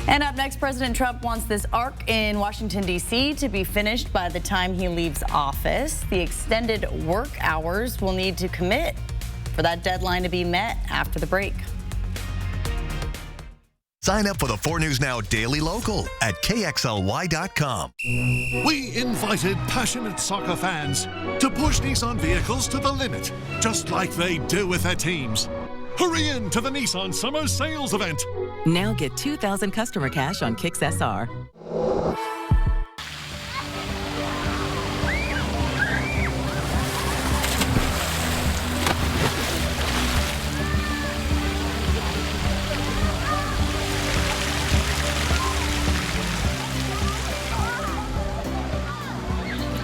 And up next, President Trump wants this arc in Washington, D.C. to be finished by the time he leaves office. The extended work hours will need to commit for that deadline to be met after the break. Sign up for the 4 News Now Daily Local at KXLY.com. We invited passionate soccer fans to push Nissan vehicles to the limit, just like they do with their teams. Hurry in to the Nissan Summer Sales Event. Now get 2,000 customer cash on Kicks SR.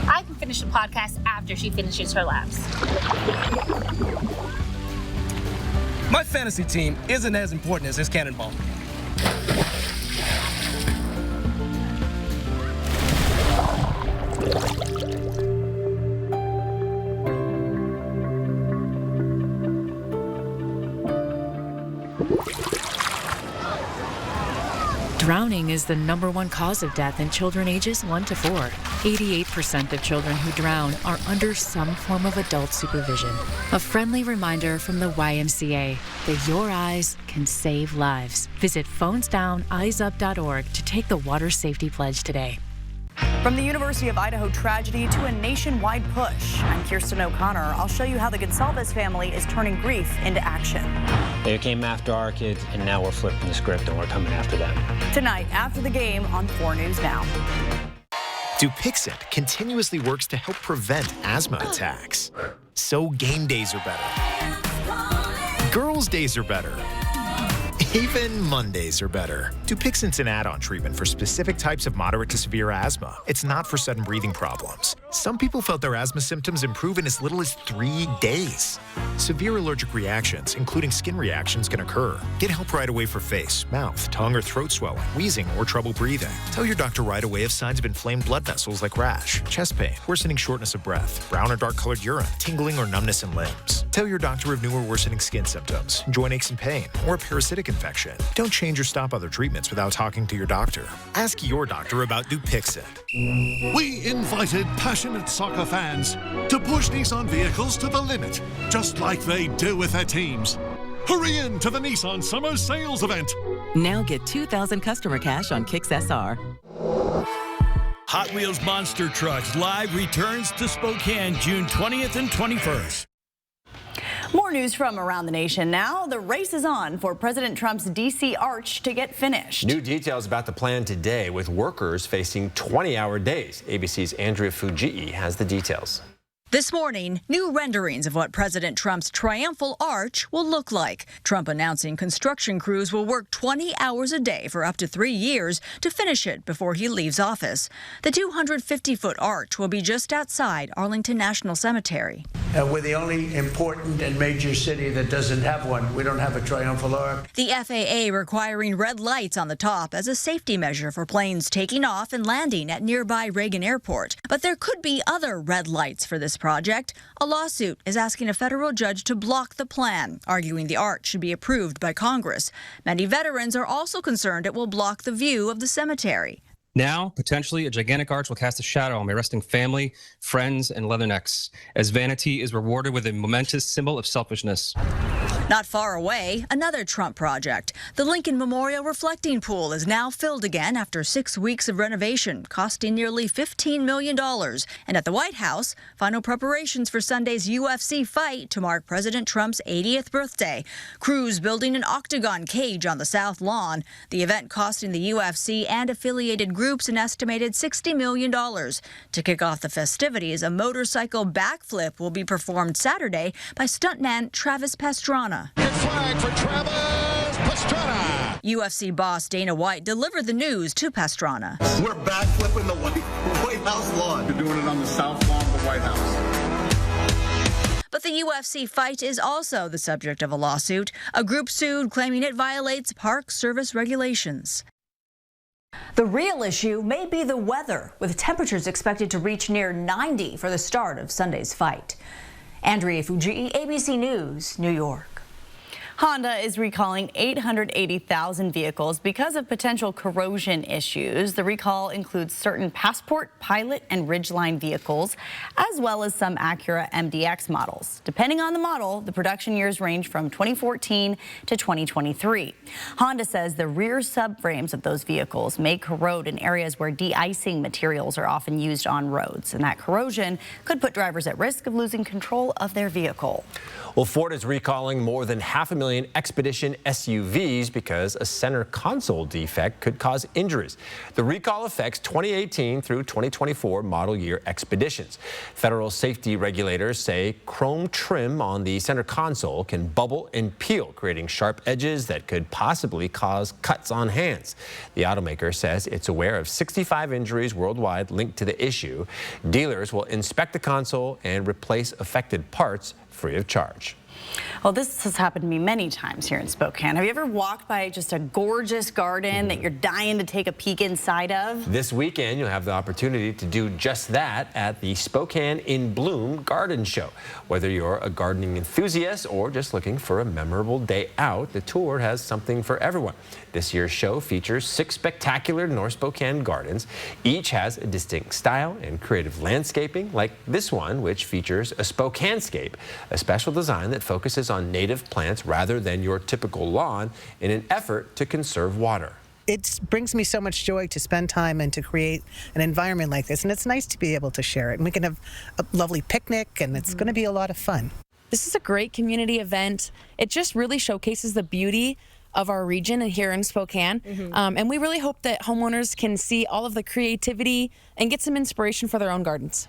I can finish the podcast after she finishes her laps. My fantasy team isn't as important as his cannonball. Drowning is the #1 cause of death in children ages 1 to 4. 88% of children who drown are under some form of adult supervision. A friendly reminder from the YMCA that your eyes can save lives. Visit phonesdowneyesup.org to take the Water Safety Pledge today. From the University of Idaho tragedy to a nationwide push, I'm Kirsten O'Connor. I'll show you how the Gonsalves family is turning grief into action. They came after our kids, and now we're flipping the script and we're coming after them. Tonight, after the game on 4 News Now. Dupixent continuously works to help prevent asthma attacks. So game days are better. Girls' days are better. Even Mondays are better. Dupixent's an add-on treatment for specific types of moderate to severe asthma. It's not for sudden breathing problems. Some people felt their asthma symptoms improve in as little as 3 days. Severe allergic reactions, including skin reactions, can occur. Get help right away for face, mouth, tongue, or throat swelling, wheezing, or trouble breathing. Tell your doctor right away if signs of inflamed blood vessels like rash, chest pain, worsening shortness of breath, brown or dark-colored urine, tingling or numbness in limbs. Tell your doctor of new or worsening skin symptoms, joint aches and pain, or a parasitic infection. Don't change or stop other treatments without talking to your doctor. Ask your doctor about Dupixent. We invited passionate soccer fans to push Nissan vehicles to the limit, just like they do with their teams. Hurry in to the Nissan Summer Sales Event. Now get 2,000 customer cash on Kicks SR. Hot Wheels Monster Trucks Live returns to Spokane June 20th and 21st. More news from around the nation now. The race is on for President Trump's D.C. Arch to get finished. New details about the plan today, with workers facing 20-hour days. ABC's Andrea Fujii has the details. This morning, new renderings of what President Trump's triumphal arch will look like. Trump announcing construction crews will work 20 hours a day for up to 3 years to finish it before he leaves office. The 250-foot arch will be just outside Arlington National Cemetery. We're the only important and major city that doesn't have one. We don't have a triumphal arch. The FAA requiring red lights on the top as a safety measure for planes taking off and landing at nearby Reagan Airport. But there could be other red lights for this project. A lawsuit is asking a federal judge to block the plan, arguing the arch should be approved by Congress. Many veterans are also concerned it will block the view of the cemetery. Now, potentially, a gigantic arch will cast a shadow on my resting family, friends, and leathernecks, as vanity is rewarded with a momentous symbol of selfishness. Not far away, another Trump project. The Lincoln Memorial Reflecting Pool is now filled again after 6 weeks of renovation, costing nearly $15 million. And at the White House, final preparations for Sunday's UFC fight to mark President Trump's 80th birthday. Crews building an octagon cage on the South Lawn. The event costing the UFC and affiliated groups an estimated $60 million. To kick off the festivities, a motorcycle backflip will be performed Saturday by stuntman Travis Pastrana. Flag for Travis Pastrana. UFC boss Dana White delivered the news to Pastrana. We're backflipping the White House lawn. We're doing it on the South Lawn of the White House. But the UFC fight is also the subject of a lawsuit. A group sued, claiming it violates Park Service regulations. The real issue may be the weather, with temperatures expected to reach near 90 for the start of Sunday's fight. Andrea Fujii, ABC News, New York. Honda is recalling 880,000 vehicles because of potential corrosion issues. The recall includes certain Passport, Pilot, and Ridgeline vehicles, as well as some Acura MDX models. Depending on the model, the production years range from 2014 to 2023. Honda says the rear subframes of those vehicles may corrode in areas where de-icing materials are often used on roads, and that corrosion could put drivers at risk of losing control of their vehicle. Well, Ford is recalling more than 500,000 Expedition SUVs because a center console defect could cause injuries. The recall affects 2018 through 2024 model year Expeditions. Federal safety regulators say chrome trim on the center console can bubble and peel, creating sharp edges that could possibly cause cuts on hands. The automaker says it's aware of 65 injuries worldwide linked to the issue. Dealers will inspect the console and replace affected parts free of charge. Well, this has happened to me many times here in Spokane. Have you ever walked by just a gorgeous garden that you're dying to take a peek inside of? This weekend, you'll have the opportunity to do just that at the Spokane in Bloom Garden Show. Whether you're a gardening enthusiast or just looking for a memorable day out, the tour has something for everyone. This year's show features 6 spectacular North Spokane gardens. Each has a distinct style and creative landscaping, like this one, which features a Spokanescape, a special design that focuses on native plants rather than your typical lawn in an effort to conserve water. It brings me so much joy to spend time and to create an environment like this, and it's nice to be able to share it. And we can have a lovely picnic, and it's going to be a lot of fun. This is a great community event. It just really showcases the beauty of our region and here in Spokane. And we really hope that homeowners can see all of the creativity and get some inspiration for their own gardens.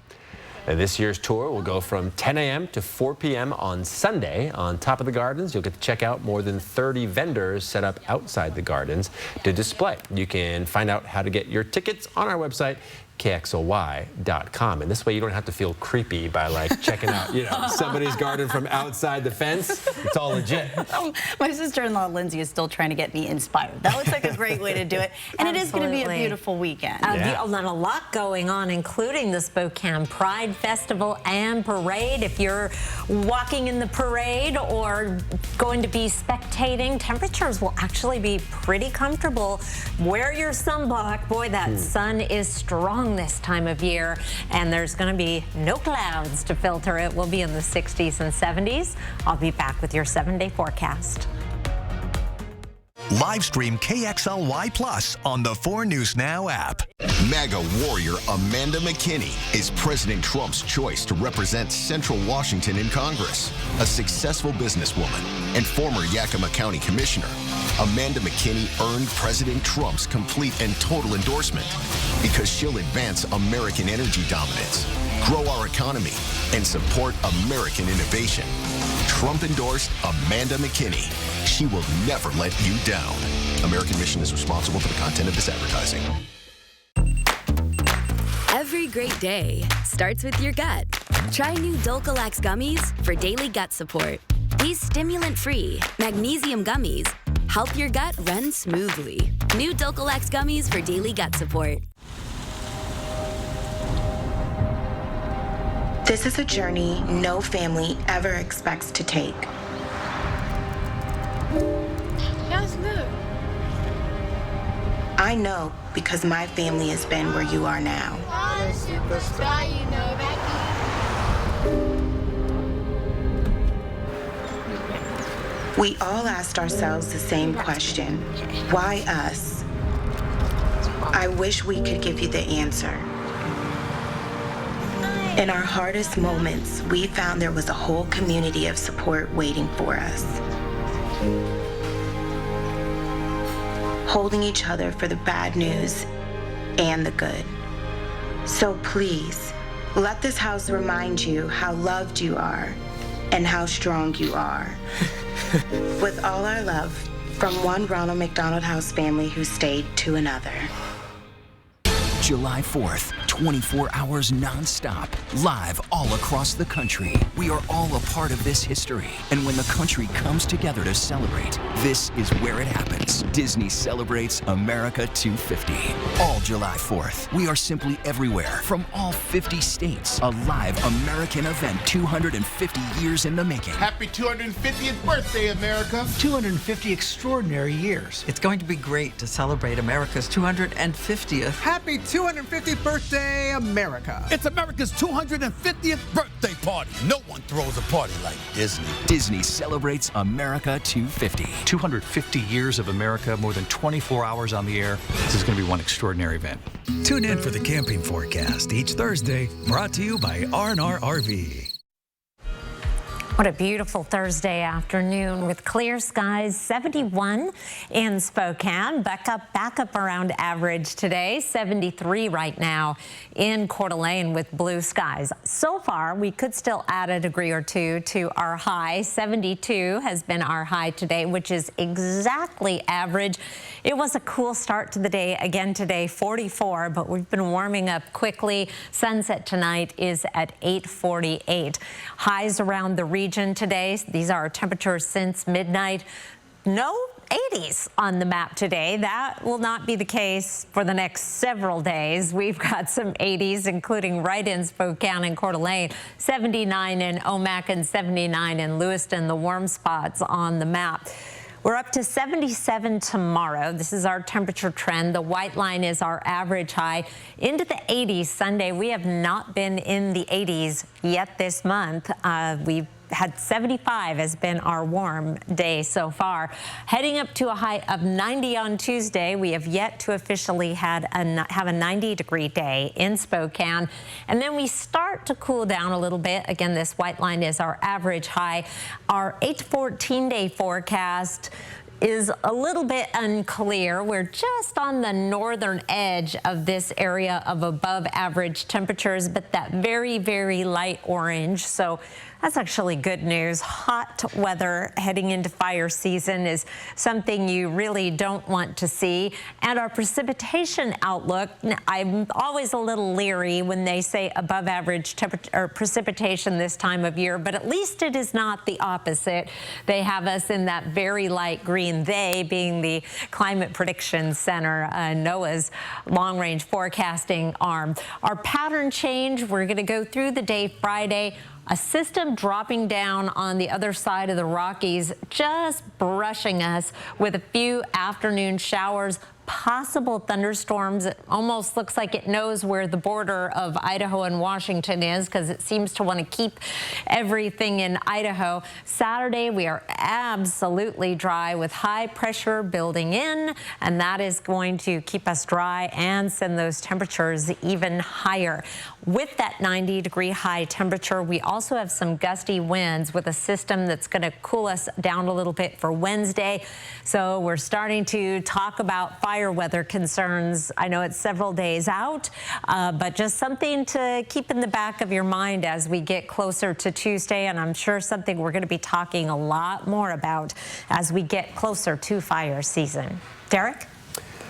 And this year's tour will go from 10 a.m. to 4 p.m. on Sunday. On top of the gardens, you'll get to check out more than 30 vendors set up outside the gardens to display. You can find out how to get your tickets on our website, KXLY.com. And this way you don't have to feel creepy by like checking out, somebody's garden from outside the fence. It's all legit. My sister-in-law, Lindsay, is still trying to get me inspired. That looks like a great way to do it. And it is going to be a beautiful weekend. A lot going on, including the Spokane Pride Festival and Parade. If you're walking in the parade or going to be spectating, temperatures will actually be pretty comfortable. Wear your sunblock. Boy, that sun is strong this time of year, and there's going to be no clouds to filter it. We'll be in the 60s and 70s. I'll be back with your 7-day forecast. Live stream KXLY Plus on the 4 News Now app. MAGA warrior Amanda McKinney is President Trump's choice to represent Central Washington in Congress. A successful businesswoman and former Yakima County Commissioner, Amanda McKinney earned President Trump's complete and total endorsement because she'll advance American energy dominance, grow our economy, and support American innovation. Trump endorsed Amanda McKinney. She will never let you down. American Mission is responsible for the content of this advertising. Every great day starts with your gut. Try new Dulcolax gummies for daily gut support. These stimulant-free magnesium gummies help your gut run smoothly. New Dulcolax gummies for daily gut support. This is a journey no family ever expects to take. I know because my family has been where you are now. We all asked ourselves the same question. Why us? I wish we could give you the answer. In our hardest moments, we found there was a whole community of support waiting for us. Holding each other for the bad news and the good. So please, let this house remind you how loved you are and how strong you are. With all our love, from one Ronald McDonald House family who stayed to another. July 4th, 24 hours nonstop, live all across the country. We are all a part of this history. And when the country comes together to celebrate, this is where it happens. Disney celebrates America 250. All July 4th, we are simply everywhere from all 50 states. A live American event 250 years in the making. Happy 250th birthday, America. 250 extraordinary years. It's going to be great to celebrate America's 250th. Happy 250th birthday, America. It's America's 250th birthday party. No one throws a party like Disney. Disney celebrates America 250. 250 years of America, more than 24 hours on the air. This is going to be one extraordinary event. Tune in for the camping forecast each Thursday, brought to you by R&R RV. What a beautiful Thursday afternoon with clear skies, 71 in Spokane. Back up around average today, 73 right now in Coeur d'Alene with blue skies. So far, we could still add a degree or two to our high. 72 has been our high today, which is exactly average. It was a cool start to the day. Again today, 44, but we've been warming up quickly. Sunset tonight is at 8:48. Highs around the region today. These are our temperatures since midnight. No 80s on the map today. That will not be the case for the next several days. We've got some 80s, including right in Spokane and Coeur d'Alene, 79 in Omak and 79 in Lewiston, the warm spots on the map. We're up to 77 tomorrow. This is our temperature trend. The white line is our average high. Into the 80s Sunday. We have not been in the 80s yet this month. We've had 75 has been our warm day so far. Heading up to a high of 90 on Tuesday. We have yet to officially have a 90-degree day in Spokane. And then we start to cool down a little bit. Again, this white line is our average high. Our 8 to 14-day forecast is a little bit unclear. We're just on the northern edge of this area of above average temperatures, but that very, very light orange. So that's actually good news. Hot weather heading into fire season is something you really don't want to see. And our precipitation outlook, I'm always a little leery when they say above average temperature or precipitation this time of year, but at least it is not the opposite. They have us in that very light green, they being the Climate Prediction Center, NOAA's long-range forecasting arm. Our pattern change, we're going to go through the day Friday. A system dropping down on the other side of the Rockies, just brushing us with a few afternoon showers, possible thunderstorms. It almost looks like it knows where the border of Idaho and Washington is because it seems to want to keep everything in Idaho. Saturday, we are absolutely dry with high pressure building in, and that is going to keep us dry and send those temperatures even higher. With that 90-degree high temperature, we also have some gusty winds with a system that's going to cool us down a little bit for Wednesday. So we're starting to talk about fire weather concerns. I know it's several days out, but just something to keep in the back of your mind as we get closer to Tuesday, and I'm sure something we're going to be talking a lot more about as we get closer to fire season. Derek?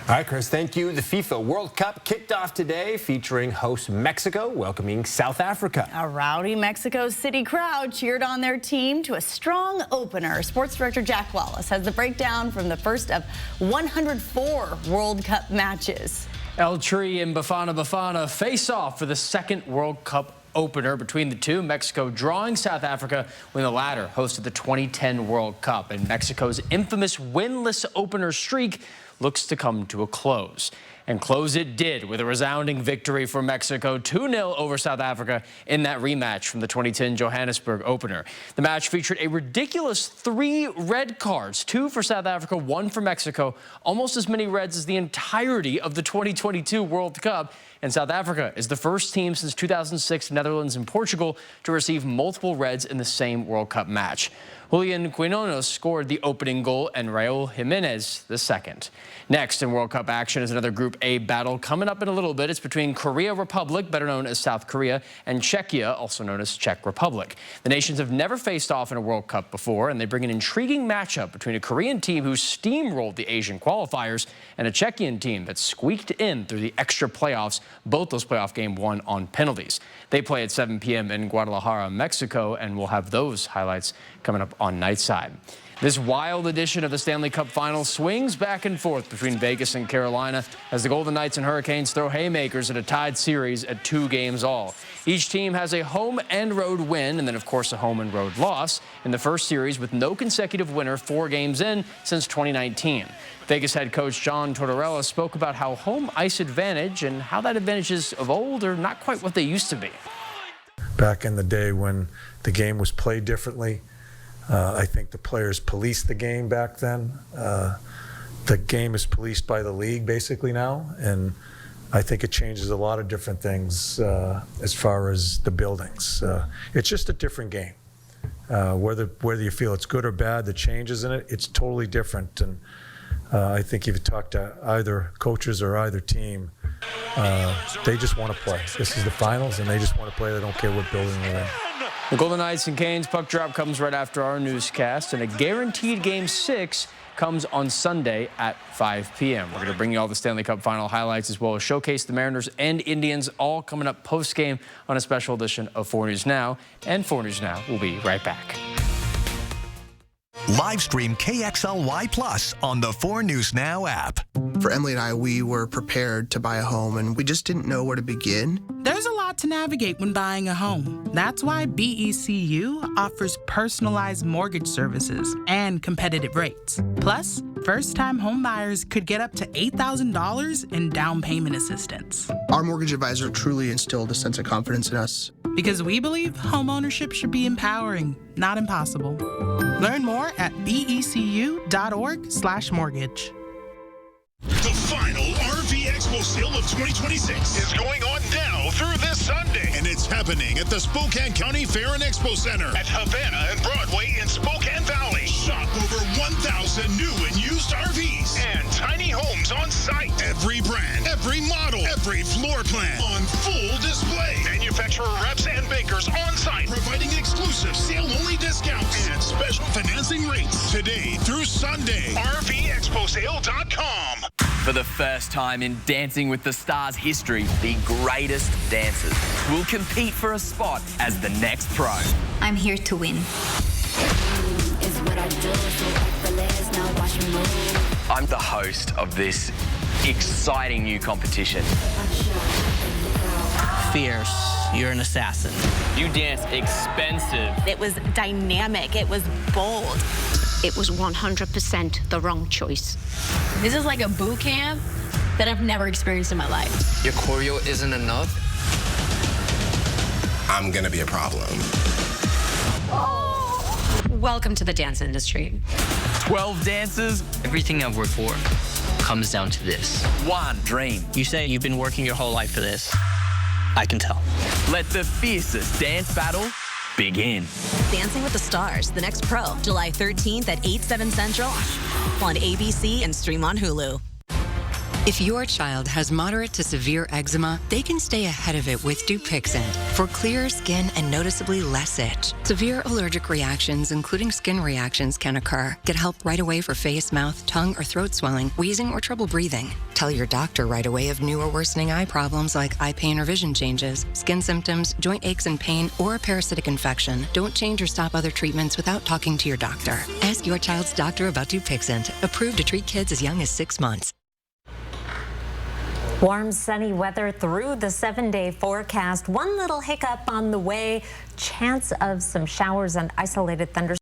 All right, Chris, thank you. The FIFA World Cup kicked off today, featuring host Mexico welcoming South Africa. A rowdy Mexico City crowd cheered on their team to a strong opener. Sports director Jack Wallace has the breakdown from the first of 104 World Cup matches. El Tri and Bafana Bafana face off for the second World Cup opener between the two. Mexico drawing South Africa when the latter hosted the 2010 World Cup. And Mexico's infamous winless opener streak looks to come to a close. And close it did with a resounding victory for Mexico, 2-0 over South Africa in that rematch from the 2010 Johannesburg opener. The match featured a ridiculous 3 red cards, 2 for South Africa, 1 for Mexico, almost as many reds as the entirety of the 2022 World Cup. And South Africa is the first team since 2006, Netherlands and Portugal, to receive multiple reds in the same World Cup match. Julian Quinones scored the opening goal and Raul Jimenez the second. Next in World Cup action is another Group Group A battle coming up in a little bit. It's between Korea Republic, better known as South Korea, and Czechia, also known as Czech Republic. The nations have never faced off in a World Cup before, and they bring an intriguing matchup between a Korean team who steamrolled the Asian qualifiers and a Czechian team that squeaked in through the extra playoffs, both those playoff games won on penalties. They play at 7 p.m. in Guadalajara, Mexico, and we'll have those highlights coming up on Nightside. This wild edition of the Stanley Cup Finals swings back and forth between Vegas and Carolina as the Golden Knights and Hurricanes throw haymakers at a tied series at 2 games all. Each team has a home and road win and then, of course, a home and road loss in the first series with no consecutive winner 4 games in since 2019. Vegas head coach John Tortorella spoke about how home ice advantage and how that advantages of old are not quite what they used to be. Back in the day when the game was played differently, I think the players policed the game back then. The game is policed by the league basically now, and I think it changes a lot of different things as far as the buildings. It's just a different game. Whether you feel it's good or bad, the changes in it, it's totally different. And I think if you talk to either coaches or either team, they just want to play. This is the finals, and they just want to play. They don't care what building they're in. The Golden Knights and Canes puck drop comes right after our newscast, and a guaranteed Game 6 comes on Sunday at 5 p.m. We're going to bring you all the Stanley Cup final highlights as well as showcase the Mariners and Indians, all coming up post-game on a special edition of 4 News Now. And 4 News Now will be right back. Live stream KXLY Plus on the 4 News Now app. For Emily and I, we were prepared to buy a home, and we just didn't know where to begin. There's a lot to navigate when buying a home. That's why BECU offers personalized mortgage services and competitive rates. Plus, first-time home buyers could get up to $8,000 in down payment assistance. Our mortgage advisor truly instilled a sense of confidence in us. Because we believe homeownership should be empowering, not impossible. Learn more at becu.org/mortgage. The final RV Expo sale of 2026 is going on now through this Sunday. And it's happening at the Spokane County Fair and Expo Center at Havana and Broadway in Spokane Valley. Shop over 1,000 new and used RVs and tiny homes on site. Every brand, every model, every floor plan on full display. Manufacturer reps and bakers on site, providing exclusive sale-only discounts and special financing rates. Today through Sunday, RVExpoSale.com. For the first time in Dancing with the Stars history, the greatest dancers will compete for a spot as the next pro. I'm here to win. I'm the host of this exciting new competition. Fierce. You're an assassin. You dance expensive. It was dynamic. It was bold. It was 100% the wrong choice. This is like a boot camp that I've never experienced in my life. Your choreo isn't enough? I'm gonna be a problem. Welcome to the dance industry. 12 dancers. Everything I've worked for comes down to this. One dream. You say you've been working your whole life for this. I can tell. Let the fiercest dance battle begin. Dancing with the Stars, the next pro, July 13th at 8/7 Central on ABC and stream on Hulu. If your child has moderate to severe eczema, they can stay ahead of it with Dupixent for clearer skin and noticeably less itch. Severe allergic reactions, including skin reactions, can occur. Get help right away for face, mouth, tongue, or throat swelling, wheezing, or trouble breathing. Tell your doctor right away of new or worsening eye problems like eye pain or vision changes, skin symptoms, joint aches and pain, or a parasitic infection. Don't change or stop other treatments without talking to your doctor. Ask your child's doctor about Dupixent, approved to treat kids as young as 6 months. Warm, sunny weather through the 7-day forecast. One little hiccup on the way. Chance of some showers and isolated thunderstorms.